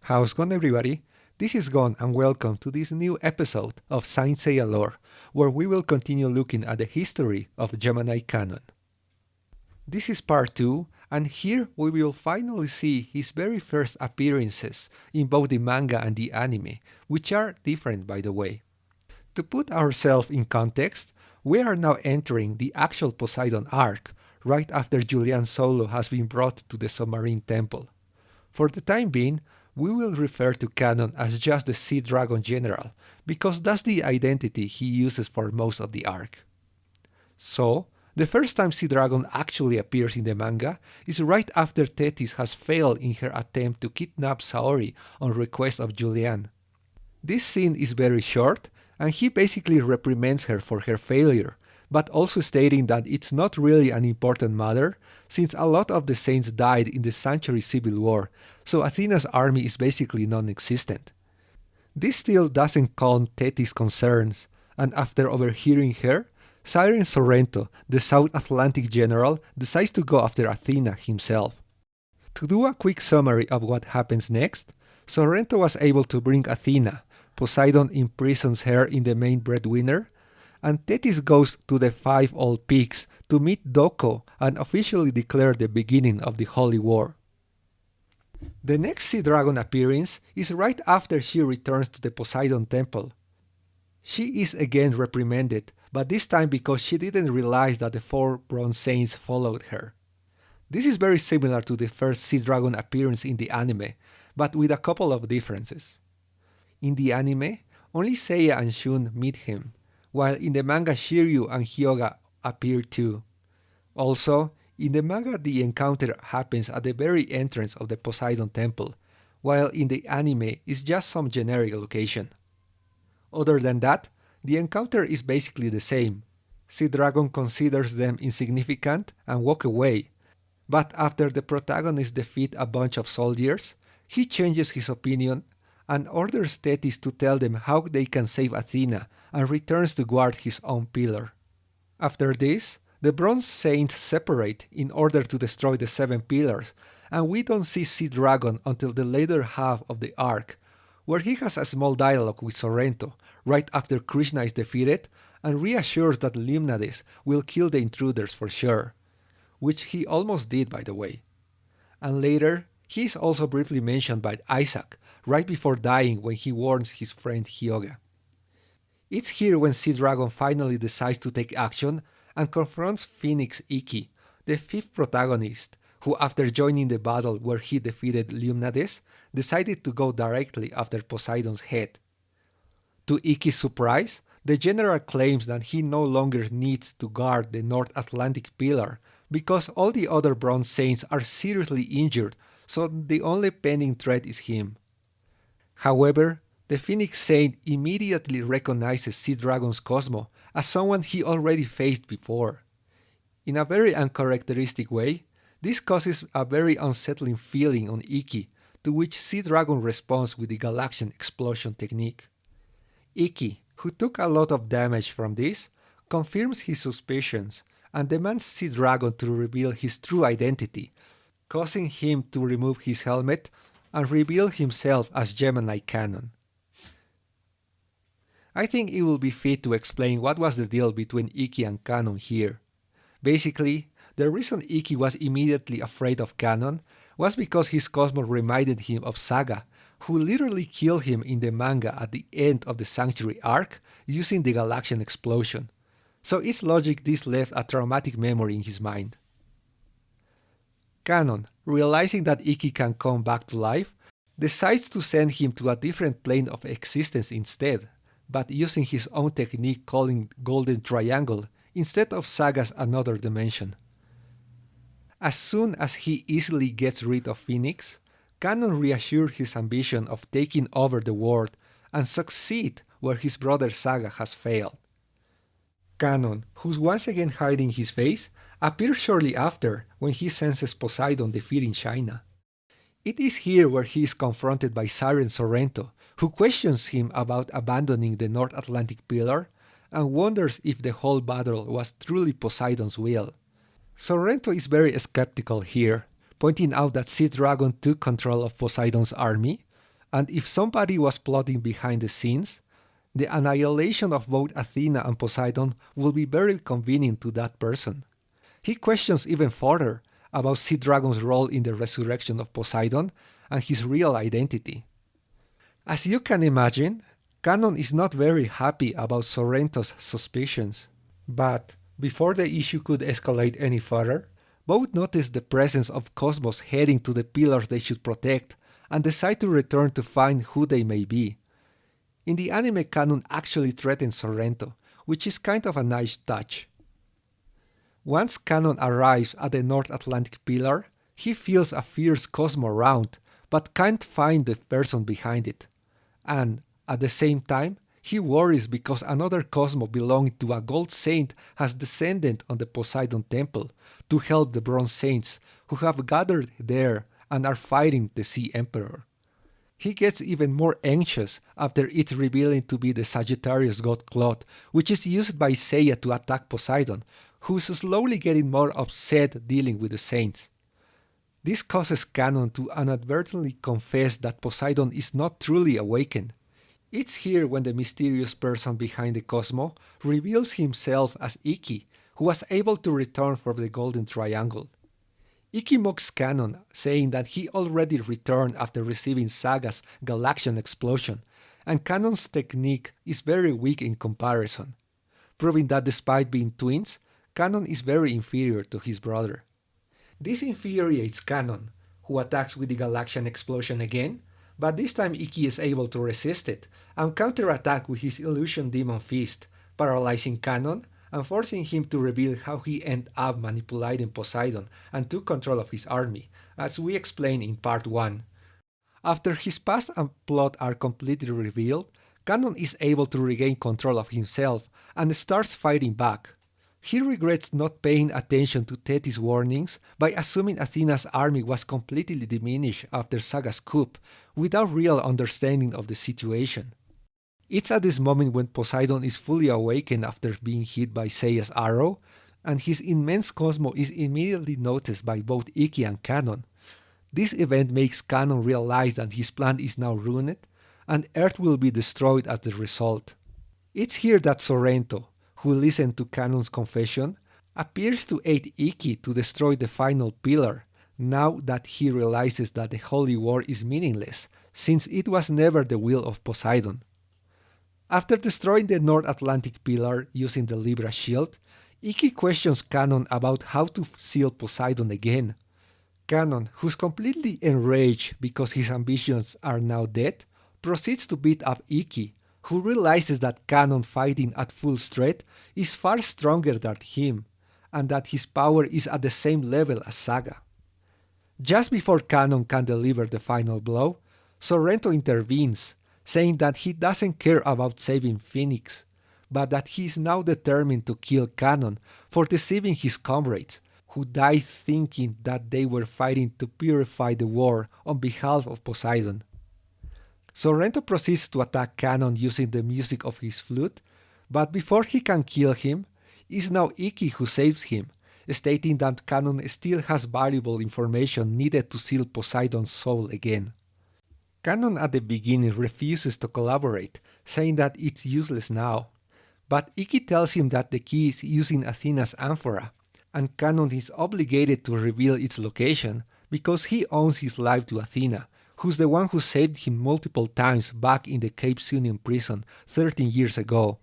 How's it going, everybody? This is Gon, and welcome to this new episode of Saint Seiya Lore, where we will continue looking at the history of Gemini Kanon. This is part 2, and here we will finally see his very first appearances in both the manga and the anime, which are different, by the way. To put ourselves in context, we are now entering the actual Poseidon arc, right after Julian's solo has been brought to the submarine temple. For the time being, we will refer to Kanon as just the Sea Dragon General, because that's the identity he uses for most of the arc. So, the first time Sea Dragon actually appears in the manga is right after Thetis has failed in her attempt to kidnap Saori on request of Julian. This scene is very short, and he basically reprimands her for her failure, but also stating that it's not really an important matter, since a lot of the saints died in the Sanctuary Civil War, so Athena's army is basically non-existent. This still doesn't calm Thetis' concerns, and after overhearing her, Siren Sorrento, the South Atlantic general, decides to go after Athena himself. To do a quick summary of what happens next, Sorrento was able to bring Athena, Poseidon imprisons her in the main breadwinner, and Thetis goes to the Five Old Peaks to meet Doko and officially declare the beginning of the Holy War. The next Sea Dragon appearance is right after she returns to the Poseidon Temple. She is again reprimanded, but this time because she didn't realize that the 4 Bronze Saints followed her. This is very similar to the first Sea Dragon appearance in the anime, but with a couple of differences. In the anime, only Seiya and Shun meet him, while in the manga Shiryu and Hyoga appear too. Also, in the manga the encounter happens at the very entrance of the Poseidon Temple, while in the anime it's just some generic location. Other than that, the encounter is basically the same. Sea Dragon considers them insignificant and walk away, but after the protagonist defeats a bunch of soldiers, he changes his opinion and orders Thetis to tell them how they can save Athena and returns to guard his own pillar. After this, the Bronze Saints separate in order to destroy the 7 pillars, and we don't see Sea Dragon until the later half of the arc, where he has a small dialogue with Sorrento right after Krishna is defeated and reassures that Limnades will kill the intruders for sure, which he almost did, by the way. And later, he is also briefly mentioned by Isaac right before dying when he warns his friend Hyoga. It's here when Sea Dragon finally decides to take action and confronts Phoenix Ikki, the 5th protagonist, who after joining the battle where he defeated Limnades, decided to go directly after Poseidon's head. To Ikki's surprise, the general claims that he no longer needs to guard the North Atlantic pillar because all the other Bronze Saints are seriously injured, so the only pending threat is him. However, the Phoenix Saint immediately recognizes Sea Dragon's Cosmo as someone he already faced before. In a very uncharacteristic way, this causes a very unsettling feeling on Ikki, to which Sea Dragon responds with the Galaxian explosion technique. Ikki, who took a lot of damage from this, confirms his suspicions and demands Sea Dragon to reveal his true identity, causing him to remove his helmet and reveal himself as Gemini Kanon. I think it will be fit to explain what was the deal between Ikki and Kanon here. Basically, the reason Ikki was immediately afraid of Kanon was because his Cosmo reminded him of Saga, who literally killed him in the manga at the end of the Sanctuary arc using the Galaxian explosion. So it's logic this left a traumatic memory in his mind. Kanon, realizing that Ikki can come back to life, decides to send him to a different plane of existence instead, but using his own technique calling Golden Triangle instead of Saga's Another Dimension. As soon as he easily gets rid of Phoenix, Kanon reassures his ambition of taking over the world and succeed where his brother Saga has failed. Kanon, who's once again hiding his face, appears shortly after when he senses Poseidon defeating China. It is here where he is confronted by Siren Sorrento, who questions him about abandoning the North Atlantic Pillar and wonders if the whole battle was truly Poseidon's will. Sorrento is very skeptical here, pointing out that Sea Dragon took control of Poseidon's army, and if somebody was plotting behind the scenes, the annihilation of both Athena and Poseidon will be very convenient to that person. He questions even further about Sea Dragon's role in the resurrection of Poseidon and his real identity. As you can imagine, Kanon is not very happy about Sorrento's suspicions, but before the issue could escalate any further, both notice the presence of Cosmos heading to the pillars they should protect and decide to return to find who they may be. In the anime, Kanon actually threatens Sorrento, which is kind of a nice touch. Once Kanon arrives at the North Atlantic Pillar, he feels a fierce Cosmo around, but can't find the person behind it. And, at the same time, he worries because another Cosmo belonging to a Gold Saint has descended on the Poseidon Temple to help the Bronze Saints, who have gathered there and are fighting the Sea Emperor. He gets even more anxious after it revealing to be the Sagittarius god Cloth, which is used by Seiya to attack Poseidon, who is slowly getting more upset dealing with the Saints. This causes Kanon to inadvertently confess that Poseidon is not truly awakened. It's here when the mysterious person behind the Cosmo reveals himself as Ikki, who was able to return from the Golden Triangle. Ikki mocks Kanon, saying that he already returned after receiving Saga's Galaxian explosion, and Kanon's technique is very weak in comparison, proving that despite being twins, Kanon is very inferior to his brother. This infuriates Kanon, who attacks with the Galaxian explosion again, but this time Ikki is able to resist it and counterattack with his Illusion Demon Fist, paralyzing Kanon and forcing him to reveal how he ended up manipulating Poseidon and took control of his army, as we explained in part 1. After his past and plot are completely revealed, Kanon is able to regain control of himself and starts fighting back. He regrets not paying attention to Thetis' warnings by assuming Athena's army was completely diminished after Saga's coup, without real understanding of the situation. It's at this moment when Poseidon is fully awakened after being hit by Seiya's arrow, and his immense Cosmo is immediately noticed by both Ikki and Kanon. This event makes Kanon realize that his plan is now ruined, and Earth will be destroyed as the result. It's here that Sorrento, who listened to Kanon's confession, appears to aid Ikki to destroy the final pillar, now that he realizes that the Holy War is meaningless, since it was never the will of Poseidon. After destroying the North Atlantic Pillar using the Libra shield, Ikki questions Kanon about how to seal Poseidon again. Kanon, who's completely enraged because his ambitions are now dead, proceeds to beat up Ikki, who realizes that Kanon fighting at full strength is far stronger than him, and that his power is at the same level as Saga. Just before Kanon can deliver the final blow, Sorrento intervenes, saying that he doesn't care about saving Phoenix, but that he is now determined to kill Kanon for deceiving his comrades, who died thinking that they were fighting to purify the war on behalf of Poseidon. Sorrento proceeds to attack Kanon using the music of his flute, but before he can kill him, it's now Ikki who saves him, stating that Kanon still has valuable information needed to seal Poseidon's soul again. Kanon at the beginning refuses to collaborate, saying that it's useless now, but Ikki tells him that the key is using Athena's amphora, and Kanon is obligated to reveal its location because he owes his life to Athena, who's the one who saved him multiple times back in the Cape Sunion Prison 13 years ago.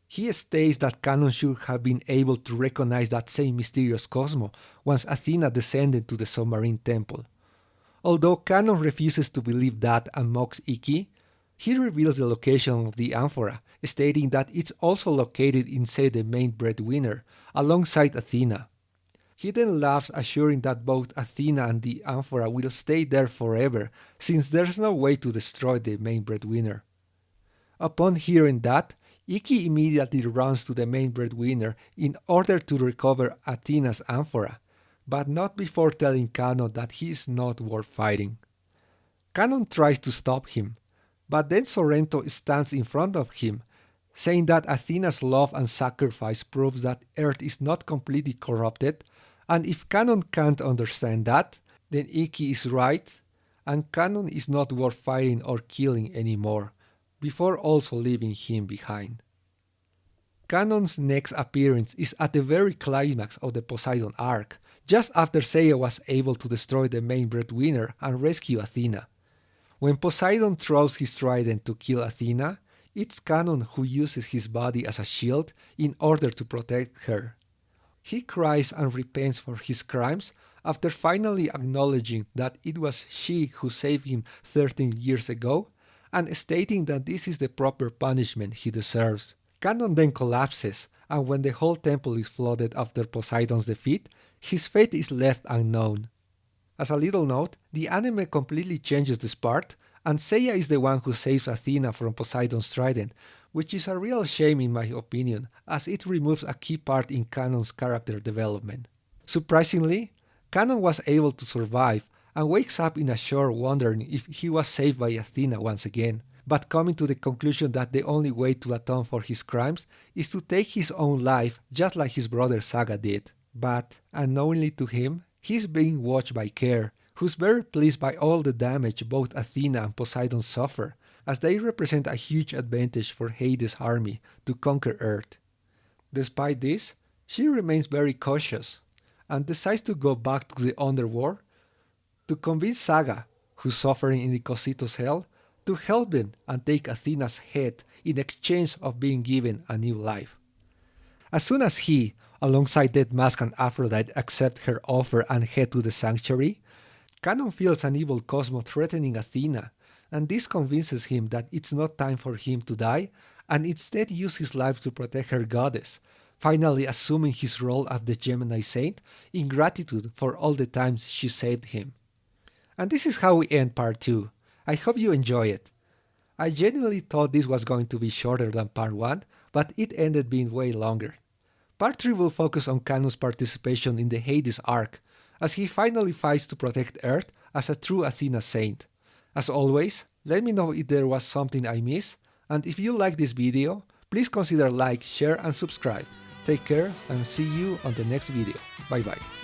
He states that Kanon should have been able to recognize that same mysterious Cosmo once Athena descended to the submarine temple. Although Kanon refuses to believe that and mocks Ikki, he reveals the location of the amphora, stating that it's also located inside the main breadwinner, alongside Athena. He then laughs, assuring that both Athena and the amphora will stay there forever, since there's no way to destroy the main breadwinner. Upon hearing that, Ikki immediately runs to the main breadwinner in order to recover Athena's amphora, but not before telling Kanon that he is not worth fighting. Kanon tries to stop him, But then Sorrento stands in front of him, saying that Athena's love and sacrifice proves that Earth is not completely corrupted, and if Kanon can't understand that, then Iki is right, and Kanon is not worth fighting or killing anymore, before also leaving him behind. Kanon's next appearance is at the very climax of the Poseidon arc, just after Seiya was able to destroy the main breadwinner and rescue Athena. When Poseidon throws his trident to kill Athena, it's Kanon who uses his body as a shield in order to protect her. He cries and repents for his crimes after finally acknowledging that it was she who saved him 13 years ago and stating that this is the proper punishment he deserves. Kanon then collapses, and when the whole temple is flooded after Poseidon's defeat, his fate is left unknown. As a little note, the anime completely changes this part, and Seiya is the one who saves Athena from Poseidon's trident, which is a real shame in my opinion, as it removes a key part in Kanon's character development. Surprisingly, Kanon was able to survive and wakes up in a shore wondering if he was saved by Athena once again, but coming to the conclusion that the only way to atone for his crimes is to take his own life just like his brother Saga did. But, unknowingly to him, he's being watched by Care, who's very pleased by all the damage both Athena and Poseidon suffer, as they represent a huge advantage for Hades' army to conquer Earth. Despite this, she remains very cautious, and decides to go back to the underworld to convince Saga, who's suffering in the Cositos hell, to help him and take Athena's head in exchange of being given a new life. As soon as he, alongside Dead Mask and Aphrodite, accept her offer and head to the sanctuary, Kanon feels an evil cosmos threatening Athena, and this convinces him that it's not time for him to die, and instead use his life to protect her goddess, finally assuming his role as the Gemini saint in gratitude for all the times she saved him. And this is how we end part 2. I hope you enjoy it. I genuinely thought this was going to be shorter than part 1, but it ended being way longer. Part 3 will focus on Kanon's participation in the Hades arc, as he finally fights to protect Earth as a true Athena saint. As always, let me know if there was something I missed, and if you like this video, please consider like, share and subscribe. Take care and see you on the next video. Bye bye.